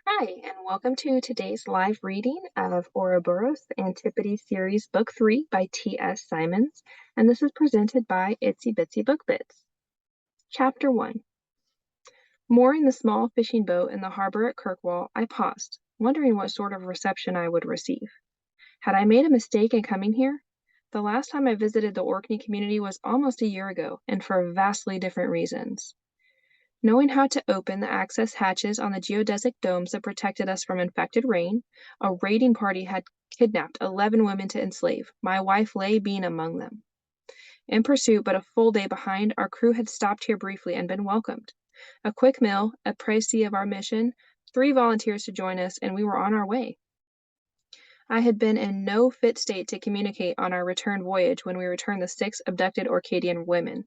Hi, and welcome to today's live reading of Ouroboros, Antipodes Series Book 3 by T.S. Simons, and this is presented by Itsy Bitsy Book Bits. Chapter 1. Mooring the small fishing boat in the harbor at Kirkwall, I paused, wondering what sort of reception I would receive. Had I made a mistake in coming here? The last time I visited the Orkney community was almost a year ago, and for vastly different reasons. Knowing how to open the access hatches on the geodesic domes that protected us from infected rain, a raiding party had kidnapped 11 women to enslave, my wife Lay being among them. In pursuit, but a full day behind, our crew had stopped here briefly and been welcomed. A quick meal, a précis of our mission, 3 volunteers to join us, and we were on our way. I had been in no fit state to communicate on our return voyage when we returned the 6 abducted Orcadian women.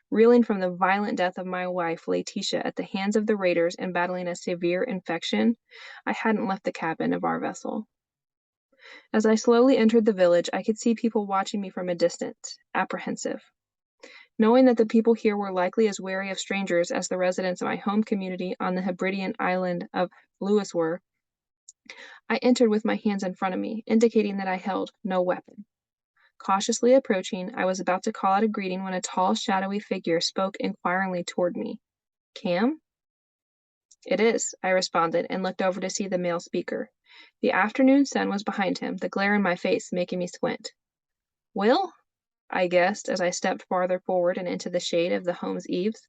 Reeling from the violent death of my wife, Laetitia, at the hands of the raiders and battling a severe infection, I hadn't left the cabin of our vessel. As I slowly entered the village, I could see people watching me from a distance, apprehensive. Knowing that the people here were likely as wary of strangers as the residents of my home community on the Hebridean island of Lewis were, I entered with my hands in front of me, indicating that I held no weapon. Cautiously approaching, I was about to call out a greeting when a tall, shadowy figure spoke inquiringly toward me. Cam? It is, I responded, and looked over to see the male speaker. The afternoon sun was behind him, the glare in my face making me squint. Will? I guessed as I stepped farther forward and into the shade of the home's eaves.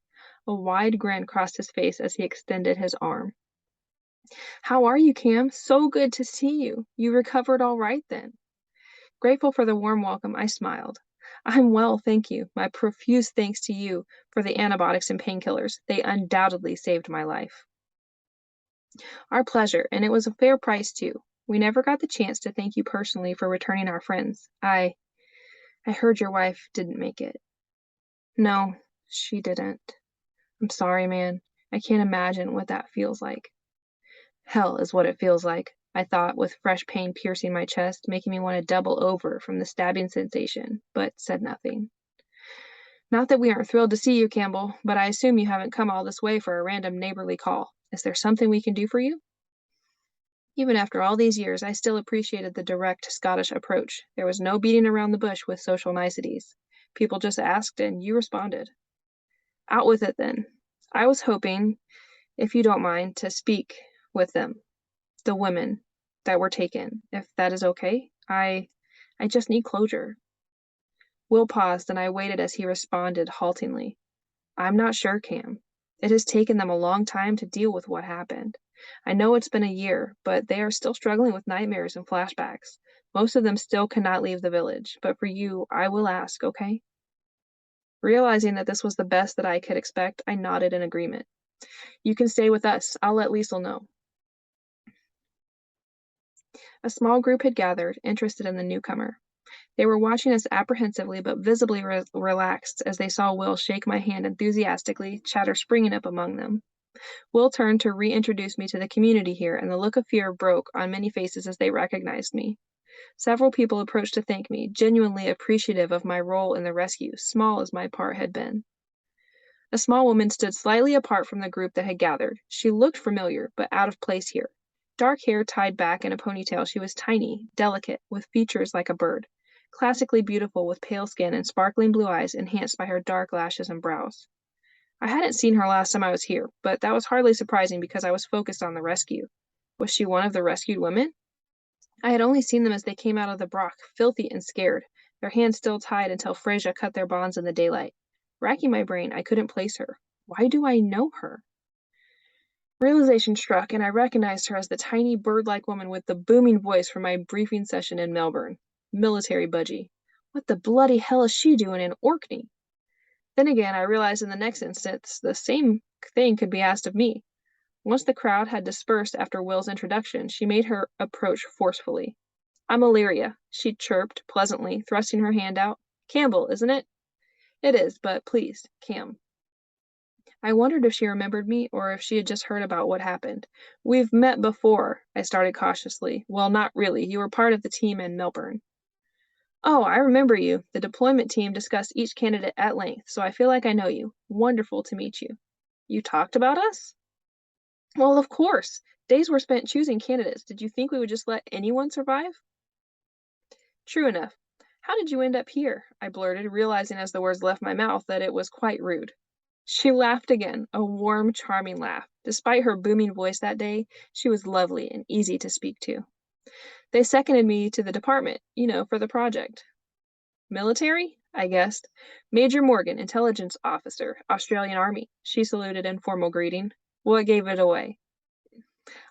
A wide grin crossed his face as he extended his arm. How are you, Cam? So good to see you. You recovered all right then. Grateful for the warm welcome, I smiled. I'm well, thank you. My profuse thanks to you for the antibiotics and painkillers. They undoubtedly saved my life. Our pleasure, and it was a fair price, too. We never got the chance to thank you personally for returning our friends. I heard your wife didn't make it. No, she didn't. I'm sorry, man. I can't imagine what that feels like. Hell is what it feels like, I thought, with fresh pain piercing my chest, making me want to double over from the stabbing sensation, but said nothing. Not that we aren't thrilled to see you, Campbell, but I assume you haven't come all this way for a random neighborly call. Is there something we can do for you? Even after all these years, I still appreciated the direct Scottish approach. There was no beating around the bush with social niceties. People just asked, and you responded. Out with it, then. I was hoping, if you don't mind, to speak with them, the women that were taken, if that is okay. I just need closure. Will paused, and I waited as he responded haltingly. I'm not sure, Cam. It has taken them a long time to deal with what happened. I know it's been a year, but they are still struggling with nightmares and flashbacks. Most of them still cannot leave the village, but for you, I will ask, okay? Realizing that this was the best that I could expect, I nodded in agreement. You can stay with us. I'll let Liesl know. A small group had gathered, interested in the newcomer. They were watching us apprehensively but visibly relaxed as they saw Will shake my hand enthusiastically, chatter springing up among them. Will turned to reintroduce me to the community here, and the look of fear broke on many faces as they recognized me. Several people approached to thank me, genuinely appreciative of my role in the rescue, small as my part had been. A small woman stood slightly apart from the group that had gathered. She looked familiar, but out of place here. Dark hair tied back in a ponytail, she was tiny, delicate, with features like a bird. Classically beautiful with pale skin and sparkling blue eyes enhanced by her dark lashes and brows. I hadn't seen her last time I was here, but that was hardly surprising because I was focused on the rescue. Was she one of the rescued women? I had only seen them as they came out of the broch, filthy and scared, their hands still tied until Freyja cut their bonds in the daylight. Racking my brain, I couldn't place her. Why do I know her? Realization struck, and I recognized her as the tiny bird-like woman with the booming voice from my briefing session in Melbourne. Military budgie. What the bloody hell is she doing in Orkney? Then again, I realized in the next instance the same thing could be asked of me. Once the crowd had dispersed after Will's introduction, she made her approach forcefully. I'm Lillyria, she chirped pleasantly, thrusting her hand out. Campbell, isn't it? It is, but please, Cam. I wondered if she remembered me or if she had just heard about what happened. We've met before, I started cautiously. Well, not really. You were part of the team in Melbourne. Oh, I remember you. The deployment team discussed each candidate at length, so I feel like I know you. Wonderful to meet you. You talked about us? Well, of course. Days were spent choosing candidates. Did you think we would just let anyone survive? True enough. How did you end up here? I blurted, realizing as the words left my mouth that it was quite rude. She laughed again, a warm, charming laugh. Despite her booming voice that day, she was lovely and easy to speak to. They seconded me to the department, for the project. Military? I guessed. Major Morgan, intelligence officer, Australian Army. She saluted in formal greeting. What gave it away?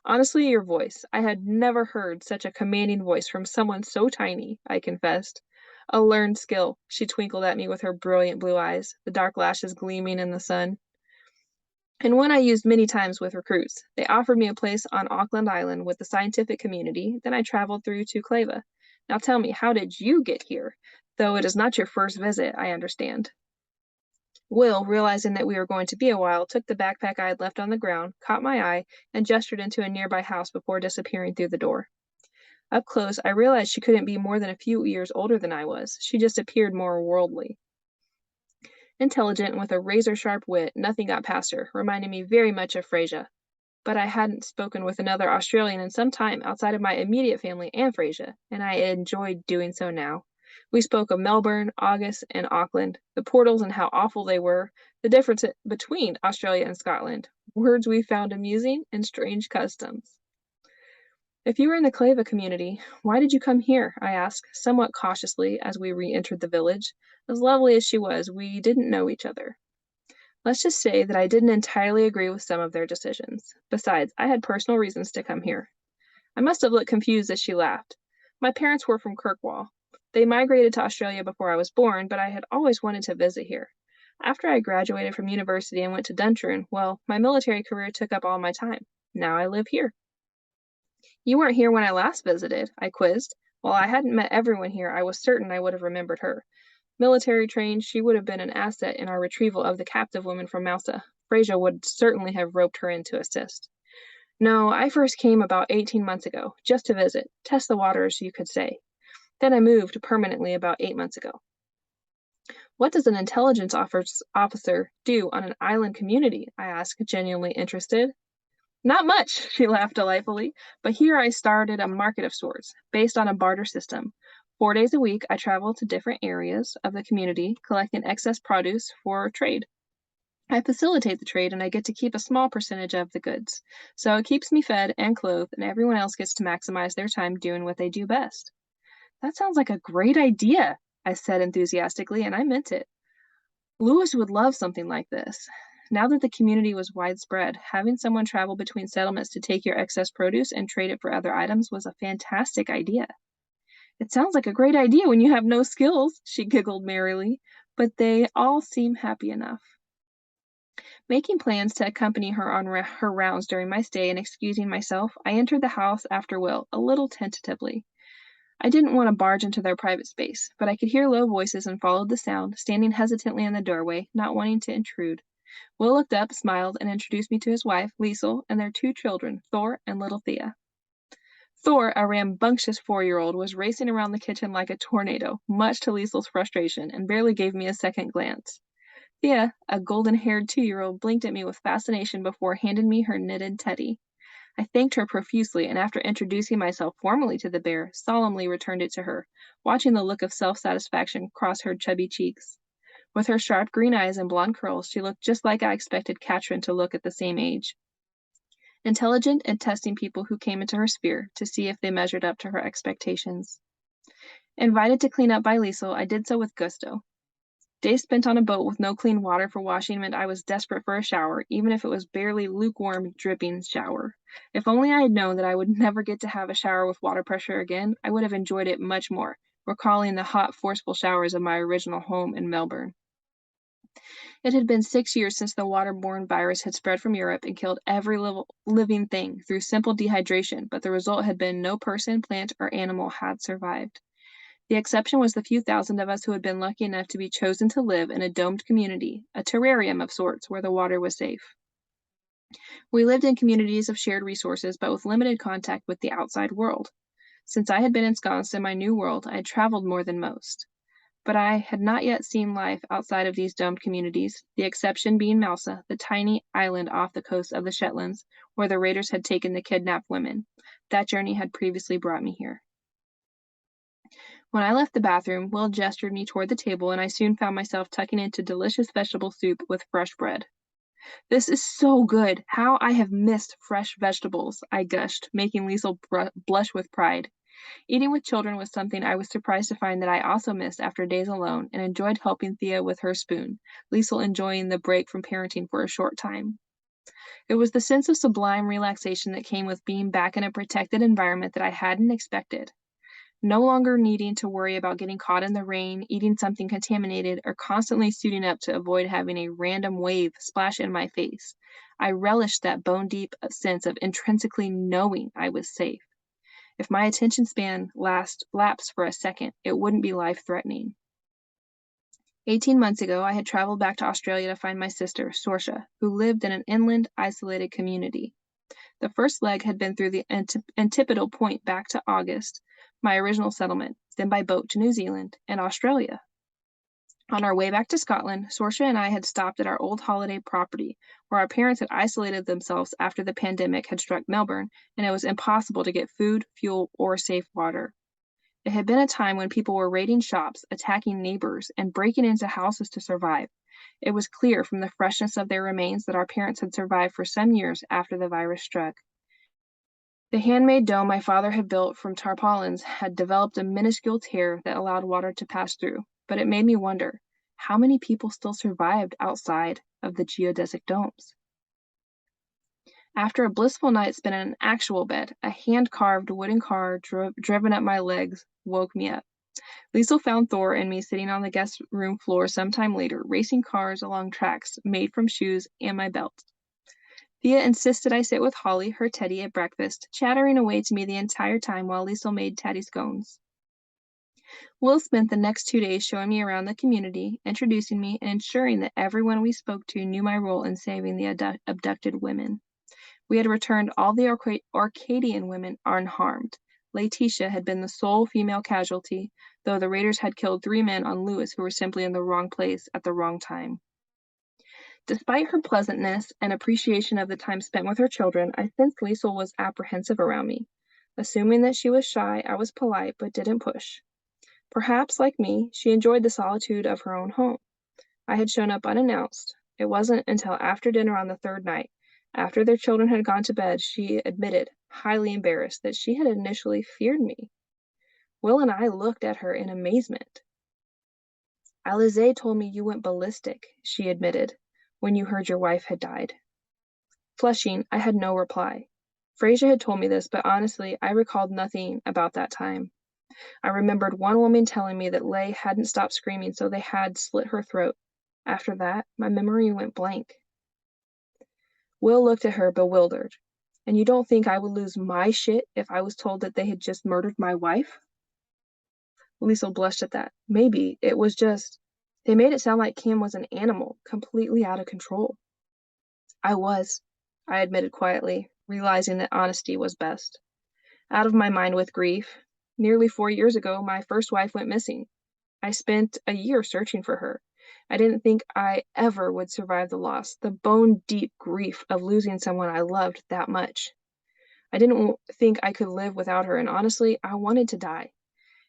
Honestly, your voice. I had never heard such a commanding voice from someone so tiny, I confessed. A learned skill. She twinkled at me with her brilliant blue eyes, the dark lashes gleaming in the sun. And one I used many times with recruits. They offered me a place on Auckland Island with the scientific community, then I traveled through to Clava. Now tell me, how did you get here? Though it is not your first visit, I understand. Will, realizing that we were going to be a while, took the backpack I had left on the ground, caught my eye, and gestured into a nearby house before disappearing through the door. Up close, I realized she couldn't be more than a few years older than I was. She just appeared more worldly. Intelligent and with a razor-sharp wit, nothing got past her, reminding me very much of Freyja. But I hadn't spoken with another Australian in some time outside of my immediate family and Freyja, and I enjoyed doing so now. We spoke of Melbourne, August, and Auckland, the portals and how awful they were, the difference between Australia and Scotland, words we found amusing, and strange customs. If you were in the Clava community, why did you come here? I asked, somewhat cautiously, as we re-entered the village. As lovely as she was, we didn't know each other. Let's just say that I didn't entirely agree with some of their decisions. Besides, I had personal reasons to come here. I must have looked confused as she laughed. My parents were from Kirkwall. They migrated to Australia before I was born, but I had always wanted to visit here. After I graduated from university and went to Duntroon, well, my military career took up all my time. Now I live here. You weren't here when I last visited, I quizzed. While I hadn't met everyone here, I was certain I would have remembered her. Military trained, she would have been an asset in our retrieval of the captive woman from Mousa. Freyja would certainly have roped her in to assist. No, I first came about 18 months ago, just to visit, test the waters, you could say. Then I moved permanently about 8 months ago. What does an intelligence officer do on an island community? I asked, genuinely interested. Not much, she laughed delightfully, but here I started a market of sorts, based on a barter system. 4 days a week, I travel to different areas of the community, collecting excess produce for trade. I facilitate the trade and I get to keep a small percentage of the goods. So it keeps me fed and clothed, and everyone else gets to maximize their time doing what they do best. That sounds like a great idea, I said enthusiastically, and I meant it. Lewis would love something like this. Now that the community was widespread, having someone travel between settlements to take your excess produce and trade it for other items was a fantastic idea. It sounds like a great idea when you have no skills, she giggled merrily, but they all seem happy enough. Making plans to accompany her on her rounds during my stay and excusing myself, I entered the house after Will, a little tentatively. I didn't want to barge into their private space, but I could hear low voices and followed the sound, standing hesitantly in the doorway, not wanting to intrude. Will looked up, smiled, and introduced me to his wife, Liesel, and their 2 children, Thor and little Thea. Thor, a rambunctious 4-year-old, was racing around the kitchen like a tornado, much to Liesel's frustration, and barely gave me a second glance. Thea, a golden-haired 2-year-old, blinked at me with fascination before handing me her knitted teddy. I thanked her profusely, and after introducing myself formally to the bear, solemnly returned it to her, watching the look of self-satisfaction cross her chubby cheeks. With her sharp green eyes and blonde curls, she looked just like I expected Katrin to look at the same age. Intelligent and testing people who came into her sphere to see if they measured up to her expectations. Invited to clean up by Liesel, I did so with gusto. Days spent on a boat with no clean water for washing meant I was desperate for a shower, even if it was barely lukewarm, dripping shower. If only I had known that I would never get to have a shower with water pressure again, I would have enjoyed it much more, recalling the hot, forceful showers of my original home in Melbourne. It had been 6 years since the waterborne virus had spread from Europe and killed every living thing through simple dehydration, but the result had been no person, plant, or animal had survived. The exception was the few thousand of us who had been lucky enough to be chosen to live in a domed community, a terrarium of sorts, where the water was safe. We lived in communities of shared resources, but with limited contact with the outside world. Since I had been ensconced in my new world, I had traveled more than most. But I had not yet seen life outside of these domed communities, the exception being Mousa, the tiny island off the coast of the Shetlands, where the raiders had taken the kidnapped women. That journey had previously brought me here. When I left the bathroom, Will gestured me toward the table, and I soon found myself tucking into delicious vegetable soup with fresh bread. "This is so good! How I have missed fresh vegetables," I gushed, making Liesel blush with pride. Eating with children was something I was surprised to find that I also missed after days alone, and enjoyed helping Thea with her spoon, Liesel enjoying the break from parenting for a short time. It was the sense of sublime relaxation that came with being back in a protected environment that I hadn't expected. No longer needing to worry about getting caught in the rain, eating something contaminated, or constantly suiting up to avoid having a random wave splash in my face. I relished that bone-deep sense of intrinsically knowing I was safe. If my attention span lapsed for a second, it wouldn't be life-threatening. 18 months ago, I had traveled back to Australia to find my sister, Sorcia, who lived in an inland, isolated community. The first leg had been through the Antipodal Point back to August, my original settlement, then by boat to New Zealand and Australia. On our way back to Scotland, Sorcia and I had stopped at our old holiday property, where our parents had isolated themselves after the pandemic had struck Melbourne, and it was impossible to get food, fuel, or safe water. It had been a time when people were raiding shops, attacking neighbors, and breaking into houses to survive. It was clear from the freshness of their remains that our parents had survived for some years after the virus struck. The handmade dome my father had built from tarpaulins had developed a minuscule tear that allowed water to pass through, but it made me wonder, how many people still survived outside of the geodesic domes? After a blissful night spent in an actual bed, a hand-carved wooden car driven up my legs woke me up. Liesel found Thor and me sitting on the guest room floor sometime later, racing cars along tracks made from shoes and my belt. Thea insisted I sit with Holly, her teddy, at breakfast, chattering away to me the entire time while Liesel made Teddy scones. Will spent the next 2 days showing me around the community, introducing me, and ensuring that everyone we spoke to knew my role in saving the abducted women. We had returned all the Orcadian women unharmed. Laetitia had been the sole female casualty, though the raiders had killed 3 men on Lewis who were simply in the wrong place at the wrong time. Despite her pleasantness and appreciation of the time spent with her children, I sensed Liesel was apprehensive around me. Assuming that she was shy, I was polite but didn't push. Perhaps, like me, she enjoyed the solitude of her own home. I had shown up unannounced. It wasn't until after dinner on the 3rd night, after their children had gone to bed, she admitted, highly embarrassed, that she had initially feared me. Will and I looked at her in amazement. "Alizé told me you went ballistic," she admitted, "when you heard your wife had died." Flushing, I had no reply. Freyja had told me this, but honestly, I recalled nothing about that time. I remembered one woman telling me that Lay hadn't stopped screaming, so they had slit her throat. After that, my memory went blank. Will looked at her, bewildered. "And you don't think I would lose my shit if I was told that they had just murdered my wife?" Liesel blushed at that. "Maybe. It was just, they made it sound like Cam was an animal, completely out of control." I admitted quietly, realizing that honesty was best. Out of my mind with grief. Nearly 4 years ago, my first wife went missing. I spent a year searching for her. I didn't think I ever would survive the loss, the bone-deep grief of losing someone I loved that much. I didn't think I could live without her, and honestly, I wanted to die.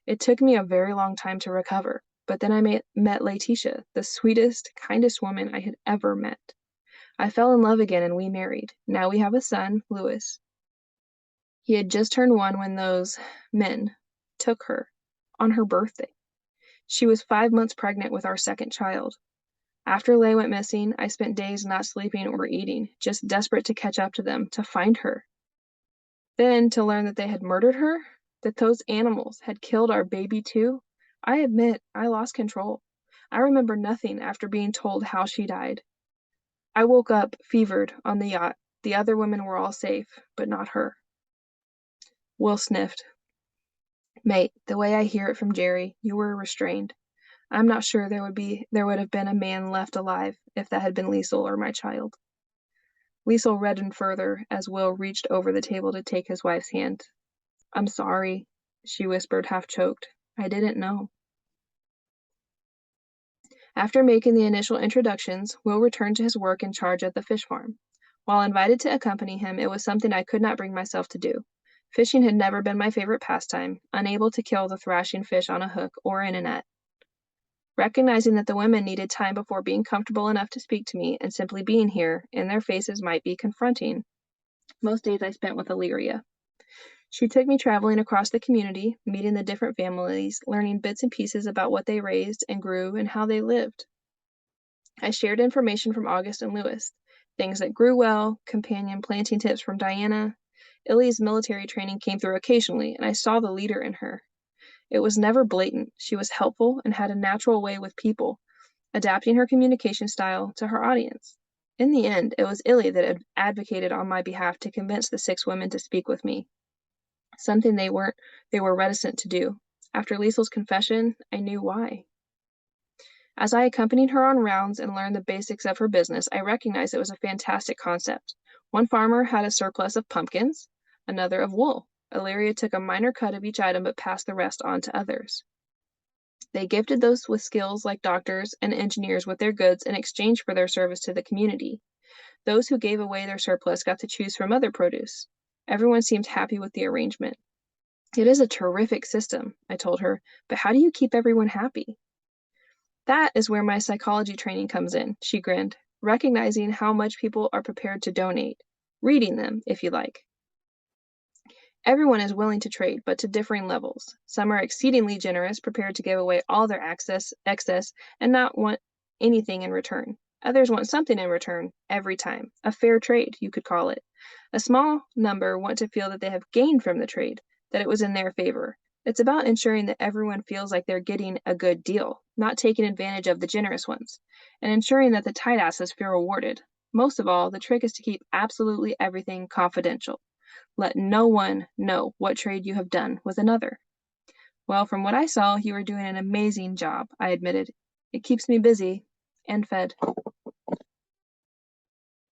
It took me a very long time to recover, but then I met Laetitia, the sweetest, kindest woman I had ever met. I fell in love again and we married. Now we have a son, Lewis. He had just turned 1 when those men took her on her birthday. She was 5 months pregnant with our second child. After Lay went missing, I spent days not sleeping or eating, just desperate to catch up to them, to find her. Then to learn that they had murdered her, that those animals had killed our baby too, I admit I lost control. I remember nothing after being told how she died. I woke up fevered on the yacht. The other women were all safe, but not her. Will sniffed. "Mate, the way I hear it from Jerry, you were restrained. I'm not sure there would have been a man left alive if that had been Liesel or my child." Liesel reddened further as Will reached over the table to take his wife's hand. "I'm sorry," she whispered, half choked. "I didn't know." After making the initial introductions, Will returned to his work in charge of the fish farm. While invited to accompany him, it was something I could not bring myself to do. Fishing had never been my favorite pastime, unable to kill the thrashing fish on a hook or in a net. Recognizing that the women needed time before being comfortable enough to speak to me, and simply being here in their faces might be confronting, most days I spent with Lillyria. She took me traveling across the community, meeting the different families, learning bits and pieces about what they raised and grew and how they lived. I shared information from August and Lewis, things that grew well, companion planting tips from Diana. Illy's military training came through occasionally, and I saw the leader in her. It was never blatant. She was helpful and had a natural way with people, adapting her communication style to her audience. In the end, it was Illy that advocated on my behalf to convince the 6 women to speak with me, something they were reticent to do. After Liesel's confession, I knew why. As I accompanied her on rounds and learned the basics of her business, I recognized it was a fantastic concept. One farmer had a surplus of pumpkins, another of wool. Lillyria took a minor cut of each item but passed the rest on to others. They gifted those with skills like doctors and engineers with their goods in exchange for their service to the community. Those who gave away their surplus got to choose from other produce. Everyone seemed happy with the arrangement. It is a terrific system, I told her, but how do you keep everyone happy? That is where my psychology training comes in, she grinned, recognizing how much people are prepared to donate, reading them, if you like. Everyone is willing to trade, but to differing levels. Some are exceedingly generous, prepared to give away all their excess, and not want anything in return. Others want something in return every time. A fair trade, you could call it. A small number want to feel that they have gained from the trade, that it was in their favor. It's about ensuring that everyone feels like they're getting a good deal, not taking advantage of the generous ones, and ensuring that the tight asses feel rewarded. Most of all, the trick is to keep absolutely everything confidential. Let no one know what trade you have done with another. Well, from what I saw, you are doing an amazing job, I admitted. It keeps me busy and fed.